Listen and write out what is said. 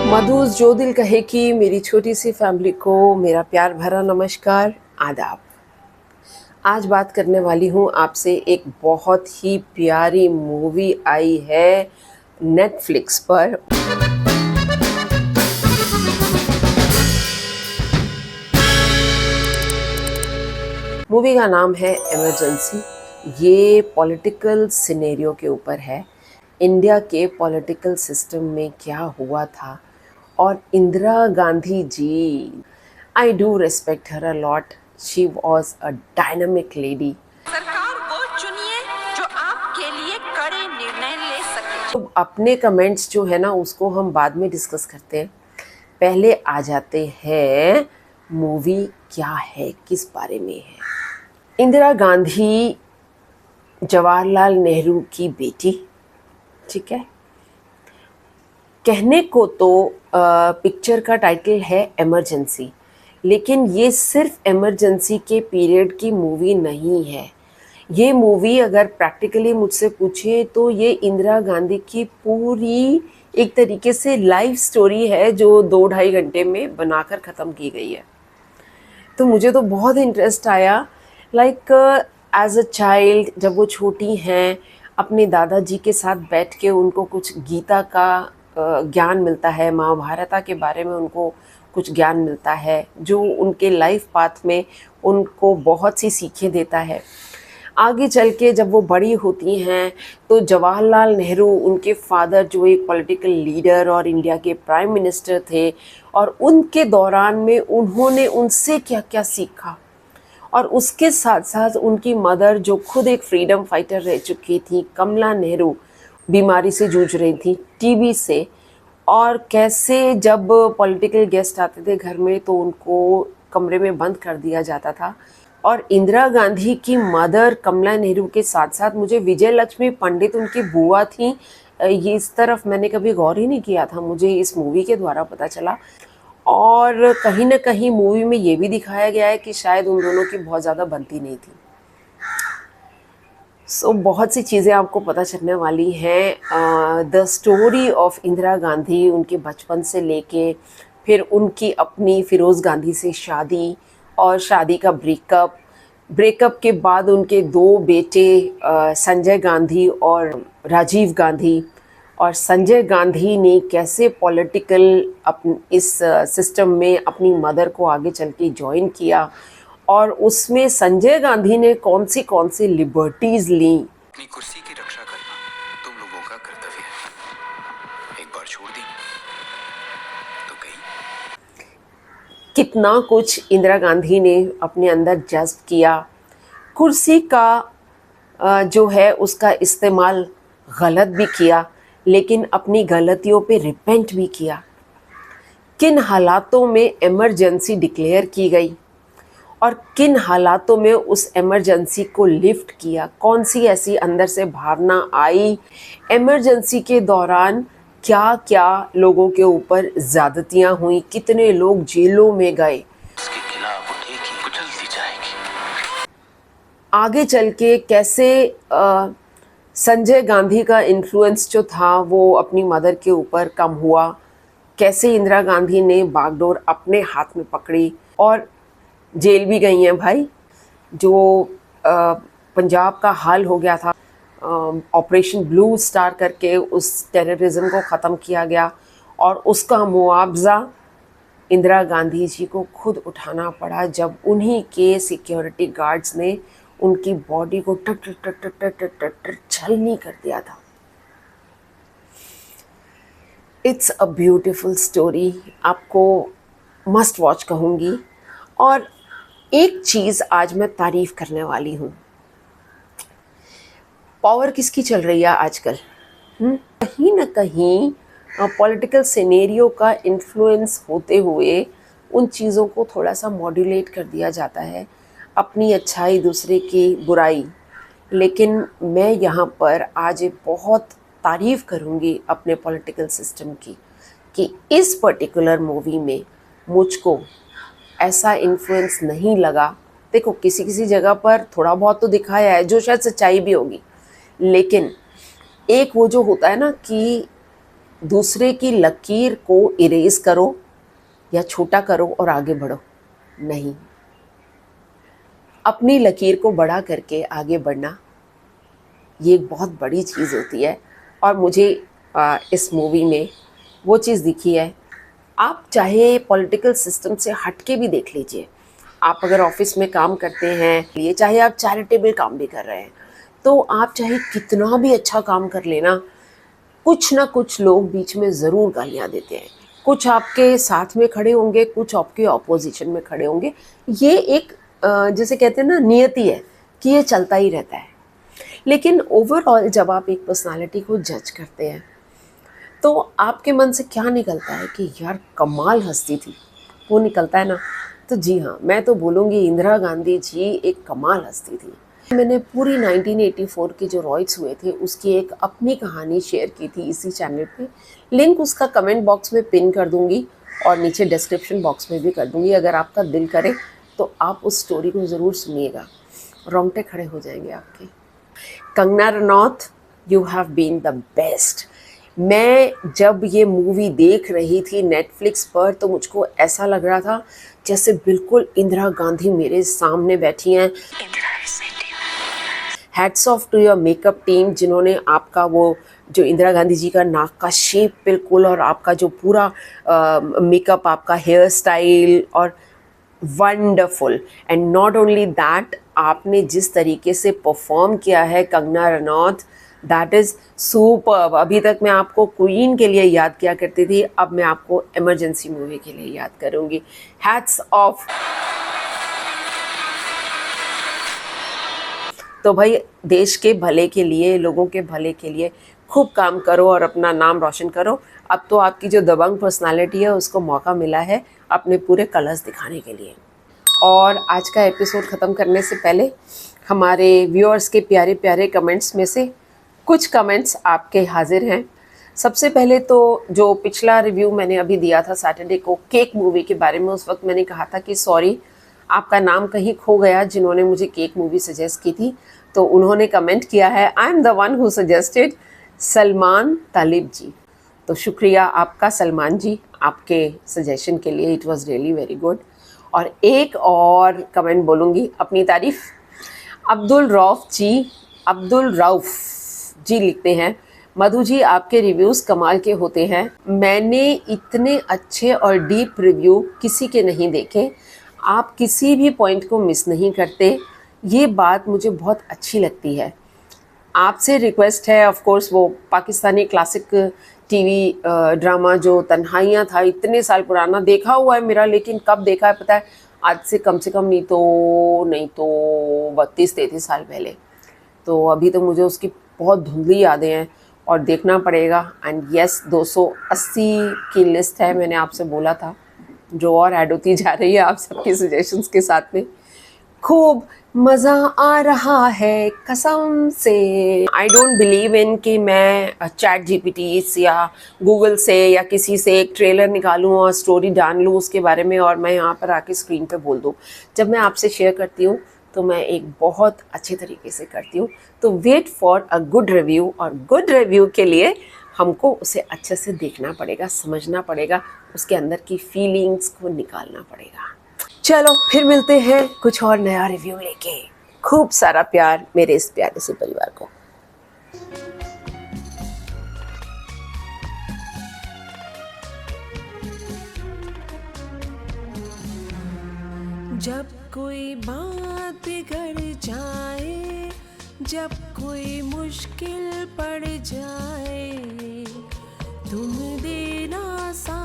मधुस जो दिल कहे कि मेरी छोटी सी फैमिली को मेरा प्यार भरा नमस्कार, आदाब। आज बात करने वाली हूँ आपसे एक बहुत ही प्यारी मूवी आई है नेटफ्लिक्स पर। मूवी का नाम है इमरजेंसी। ये पॉलिटिकल सिनेरियो के ऊपर है, इंडिया के पॉलिटिकल सिस्टम में क्या हुआ था। और Indira Gandhi ji, I do respect her a lot. She was a dynamic lady. सरकार वो चुनिए जो आपके लिए कड़े निर्णय ले सके। तो अपने कमेंट्स जो है ना उसको हम बाद में डिस्कस करते हैं। पहले आ जाते हैं मूवी क्या है, किस बारे में है। इंदिरा गांधी जवाहरलाल नेहरू की बेटी, ठीक है। कहने को तो पिक्चर का टाइटल है इमरजेंसी, लेकिन ये सिर्फ इमरजेंसी के पीरियड की मूवी नहीं है। ये मूवी अगर प्रैक्टिकली मुझसे पूछे तो ये इंदिरा गांधी की पूरी एक तरीके से लाइफ स्टोरी है जो 2-2.5 घंटे में बनाकर ख़त्म की गई है। तो मुझे तो बहुत इंटरेस्ट आया। लाइक एज अ चाइल्ड, जब वो छोटी हैं, अपने दादाजी के साथ बैठ के उनको कुछ गीता का ज्ञान मिलता है, महाभारत के बारे में उनको कुछ ज्ञान मिलता है जो उनके लाइफ पाथ में उनको बहुत सी सीखें देता है। आगे चल के जब वो बड़ी होती हैं तो जवाहरलाल नेहरू, उनके फादर जो एक पॉलिटिकल लीडर और इंडिया के प्राइम मिनिस्टर थे, और उनके दौरान में उन्होंने उनसे क्या क्या सीखा। और उसके साथ साथ उनकी मदर जो खुद एक फ्रीडम फाइटर रह चुकी थी, कमला नेहरू, बीमारी से जूझ रही थी, टीबी से। और कैसे जब पॉलिटिकल गेस्ट आते थे घर में तो उनको कमरे में बंद कर दिया जाता था। और इंदिरा गांधी की मदर कमला नेहरू के साथ साथ मुझे विजय लक्ष्मी पंडित उनकी बुआ थी, ये इस तरफ मैंने कभी गौर ही नहीं किया था, मुझे इस मूवी के द्वारा पता चला। और कहीं ना कहीं मूवी में ये भी दिखाया गया है कि शायद उन दोनों की बहुत ज़्यादा बनती नहीं थी। सो बहुत सी चीज़ें आपको पता चलने वाली हैं। The story of Indira Gandhi, उनके बचपन से लेके फिर उनकी अपनी फिरोज़ गांधी से शादी और शादी का ब्रेकअप के बाद उनके 2 बेटे संजय गांधी और राजीव गांधी। और संजय गांधी ने कैसे पॉलिटिकल इस सिस्टम में अपनी मदर को आगे चल के ज्वाइन किया, और उसमें संजय गांधी ने कौन सी लिबर्टीज ली। अपनी कुर्सी की रक्षा करना तुम लोगों का कर्तव्य है। एक बार छोड़ दी तो गई। कितना कुछ इंदिरा गांधी ने अपने अंदर जज्ब किया। कुर्सी का जो है उसका इस्तेमाल गलत भी किया, लेकिन अपनी गलतियों पे रिपेंट भी किया। किन हालातों में इमरजेंसी डिक्लेयर की गई और किन हालातों में उस इमरजेंसी को लिफ्ट किया, कौन सी ऐसी अंदर से भावना आई। इमरजेंसी के दौरान क्या क्या लोगों के ऊपर ज़्यादतियाँ हुई, कितने लोग जेलों में गए। इसके खिलाफ उठेगी, कुचल दी जाएगी। आगे चल के कैसे संजय गांधी का इन्फ्लुएंस जो था वो अपनी मदर के ऊपर कम हुआ, कैसे इंदिरा गांधी ने बागडोर अपने हाथ में पकड़ी और जेल भी गई हैं भाई। जो पंजाब का हाल हो गया था, ऑपरेशन ब्लू स्टार करके उस टेररिज्म को ख़त्म किया गया, और उसका मुआवजा इंदिरा गांधी जी को खुद उठाना पड़ा जब उन्हीं के सिक्योरिटी गार्ड्स ने उनकी बॉडी को टक टक टक टक टक टक टक टक छलनी कर दिया था। इट्स अ ब्यूटीफुल स्टोरी, आपको मस्ट वॉच कहूँगी। और एक चीज़ आज मैं तारीफ़ करने वाली हूँ। पावर किसकी चल रही है आजकल? कहीं ना कहीं पॉलिटिकल सिनेरियो का इन्फ्लुएंस होते हुए उन चीज़ों को थोड़ा सा मॉड्यूलेट कर दिया जाता है, अपनी अच्छाई दूसरे की बुराई। लेकिन मैं यहाँ पर आज एक बहुत तारीफ़ करूँगी अपने पॉलिटिकल सिस्टम की कि इस पर्टिकुलर मूवी में मुझको ऐसा इन्फ्लुएंस नहीं लगा। देखो, किसी किसी जगह पर थोड़ा बहुत तो दिखाया है जो शायद सच्चाई भी होगी, लेकिन एक वो जो होता है ना कि दूसरे की लकीर को इरेज करो या छोटा करो और आगे बढ़ो, नहीं, अपनी लकीर को बड़ा करके आगे बढ़ना, ये एक बहुत बड़ी चीज़ होती है। और मुझे इस मूवी में वो चीज़ दिखी है। आप चाहे पॉलिटिकल सिस्टम से हट के भी देख लीजिए, आप अगर ऑफिस में काम करते हैं, ये चाहे आप चैरिटेबल काम भी कर रहे हैं, तो आप चाहे कितना भी अच्छा काम कर लेना, कुछ ना कुछ लोग बीच में ज़रूर गालियाँ देते हैं। कुछ आपके साथ में खड़े होंगे, कुछ आपके ऑपोजिशन में खड़े होंगे। ये एक जैसे कहते हैं ना, नियति है कि ये चलता ही रहता है। लेकिन ओवरऑल जब आप एक पर्सनालिटी को जज करते हैं तो आपके मन से क्या निकलता है कि यार कमाल हस्ती थी, वो निकलता है ना। तो जी हाँ, मैं तो बोलूँगी इंदिरा गांधी जी एक कमाल हस्ती थी। मैंने पूरी 1984 के जो रॉयट्स हुए थे उसकी एक अपनी कहानी शेयर की थी इसी चैनल पे। लिंक उसका कमेंट बॉक्स में पिन कर दूँगी और नीचे डिस्क्रिप्शन बॉक्स में भी कर दूँगी। अगर आपका दिल करे तो आप उस स्टोरी को ज़रूर सुनिएगा, रोंगटे खड़े हो जाएंगे आपके। Kangana Ranaut, you have been the best. मैं जब ये मूवी देख रही थी नेटफ्लिक्स पर तो मुझको ऐसा लग रहा था जैसे बिल्कुल इंदिरा गांधी मेरे सामने बैठी हैं। Hats off to your makeup team, जिन्होंने आपका वो जो इंदिरा गांधी जी का नाक का शेप बिल्कुल, और आपका जो पूरा मेकअप, आपका हेयर स्टाइल, और wonderful. And not only that, आपने जिस तरीके से परफॉर्म किया है Kangana Ranaut, that is superb. अभी तक मैं आपको क्वीन के लिए याद किया करती थी, अब मैं आपको इमरजेंसी मूवी के लिए याद करूँगी। Hats off. तो भाई देश के भले के लिए, लोगों के भले के लिए खूब काम करो और अपना नाम रोशन करो। अब तो आपकी जो दबंग पर्सनालिटी है उसको मौका मिला है अपने पूरे कलर्स दिखाने के लिए। और आज का एपिसोड ख़त्म करने से पहले हमारे व्यूअर्स के प्यारे प्यारे कमेंट्स में से कुछ कमेंट्स आपके हाजिर हैं। सबसे पहले तो जो पिछला रिव्यू मैंने अभी दिया था सैटरडे को केक मूवी के बारे में, उस वक्त मैंने कहा था कि सॉरी आपका नाम कहीं खो गया जिन्होंने मुझे केक मूवी सजेस्ट की थी। तो उन्होंने कमेंट किया है, I am the one who suggested, Salman Talib ji. तो शुक्रिया आपका सलमान जी, आपके सजेशन के लिए, it was really very good. और एक और कमेंट बोलूँगी अपनी तारीफ, अब्दुल रऊफ जी लिखते हैं, मधु जी आपके रिव्यूज़ कमाल के होते हैं, मैंने इतने अच्छे और डीप रिव्यू किसी के नहीं देखे, आप किसी भी पॉइंट को मिस नहीं करते, ये बात मुझे बहुत अच्छी लगती है। आपसे रिक्वेस्ट है, ऑफ कोर्स वो पाकिस्तानी क्लासिक टीवी ड्रामा जो तन्हाइयाँ था, इतने साल पुराना देखा हुआ है मेरा, लेकिन कब देखा है पता है, आज से कम नहीं तो 32-33 साल पहले। तो अभी तो मुझे उसकी बहुत धुंधली यादें हैं और देखना पड़ेगा। एंड यस, 280 की लिस्ट है, मैंने आपसे बोला था, जो और ऐड होती जा रही है आप सबके सजेशंस के साथ में। खूब मज़ा आ रहा है कसम से। आई डोंट बिलीव इन कि मैं चैट जीपीटी या गूगल से या किसी से एक ट्रेलर निकालूं और स्टोरी डाल लूं उसके बारे में और मैं यहाँ पर आके स्क्रीन पे बोल दूं। जब मैं आपसे शेयर करती हूँ तो मैं एक बहुत अच्छे तरीके से करती हूँ। तो wait for a good review, और गुड रिव्यू के लिए हमको उसे अच्छे से देखना पड़ेगा, समझना पड़ेगा, उसके अंदर की फीलिंग्स को निकालना पड़ेगा। चलो फिर मिलते हैं कुछ और नया रिव्यू लेके। खूब सारा प्यार मेरे इस प्यारे से परिवार को। जब कोई बात बिगड़ जाए, जब कोई मुश्किल पड़ जाए, तुम देना सा